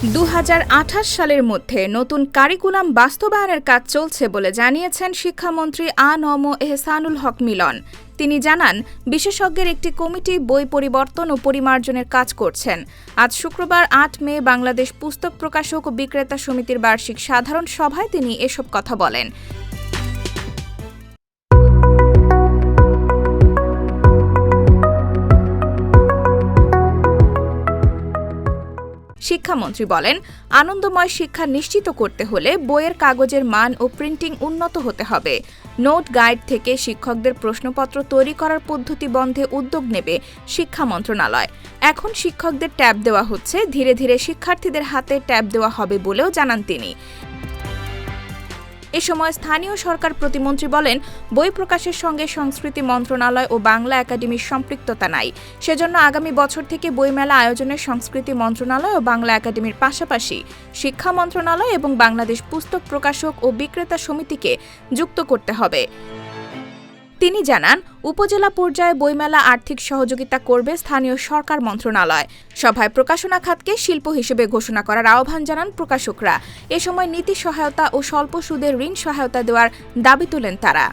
2028 সালের মধ্যে নতুন কারিকুলাম বাস্তবায়নের কাজ চলছে বলে জানিয়েছেন শিক্ষামন্ত্রী আ.ন.ম এহসানুল হক মিলন। তিনি জানান, বিশেষজ্ঞের একটি কমিটি বই পরিবর্তন ও পরিমার্জনের কাজ করছেন। আজ শুক্রবার ৮ মে বাংলাদেশ পুস্তক প্রকাশক ও বিক্রেতা সমিতির বার্ষিক সাধারণ সভায় তিনি এসব কথা বলেন। শিক্ষামন্ত্রী বলেন, আনন্দময় শিক্ষা নিশ্চিত করতে হলে বইয়ের কাগজের মান ও প্রিন্টিং উন্নত হতে হবে। নোট গাইড থেকে শিক্ষকদের প্রশ্নপত্র তৈরি করার পদ্ধতি বন্ধে উদ্যোগ নেবে শিক্ষা মন্ত্রণালয়। এখন শিক্ষকদের ট্যাব দেওয়া হচ্ছে, ধীরে ধীরে শিক্ষার্থীদের হাতে ট্যাব দেওয়া হবে বলেও জানান তিনি। এ সময় স্থানীয় সরকার প্রতিমন্ত্রী বলেন, বই প্রকাশের সঙ্গে সংস্কৃতি মন্ত্রণালয় ও বাংলা একাডেমির সম্পৃক্ততা নাই। সেজন্য আগামী বছর থেকে বইমেলা আয়োজনে সংস্কৃতি মন্ত্রণালয় ও বাংলা একাডেমির পাশাপাশি শিক্ষা মন্ত্রণালয় এবং বাংলাদেশ পুস্তক প্রকাশক ও বিক্রেতা সমিতিকে যুক্ত করতে হবে। তিনি জানান, উপজেলা পর্যায়ে বইমেলা আর্থিক সহযোগিতা করবে স্থানীয় সরকার মন্ত্রণালয়। সভায় প্রকাশনা খাতকে শিল্প হিসেবে ঘোষণা করার আহ্বান জানান প্রকাশকরা। এ সময় নীতি সহায়তা ও স্বল্প সুদের ঋণ সহায়তা দেওয়ার দাবি তোলেন তারা।